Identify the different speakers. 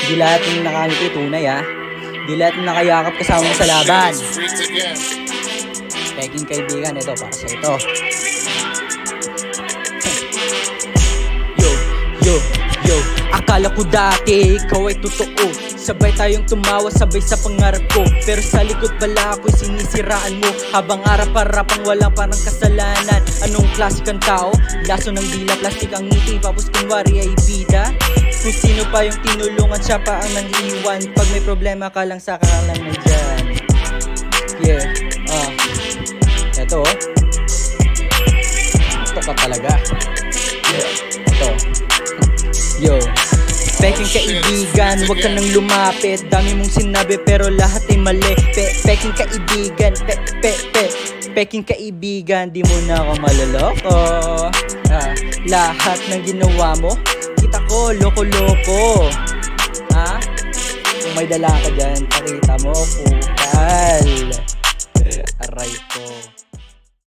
Speaker 1: Di lahat ng nakangiti tunay ha. Di lahat ng nakayakap kasama mo sa laban. Peking kaibigan, ito para sa ito. Yo, akala ko dati ikaw ay totoo. Sabay tayong tumawa, sabay sa pangarap ko. Pero sa likod pala ako'y sinisiraan mo. Habang harap-harapang walang parang kasalanan. Anong klase kang tao? Laso ng dila, plastic ang ngiti. Tapos kunwari ay bida. Kung sino pa yung tinulungan, siya pa ang nang-iwan. Pag may problema ka lang, saka ka lang nandyan. Yeah, eto ito pa talaga. Yeah, ito. Yo, peking kaibigan, wag ka nang lumapit. Dami mong sinabi pero lahat ay mali. Peking kaibigan, peking kaibigan, di mo na ako maloloko. Lahat ng ginawa mo, kita ko, loko-loko. Kung may dala ka dyan, pakita mo ko.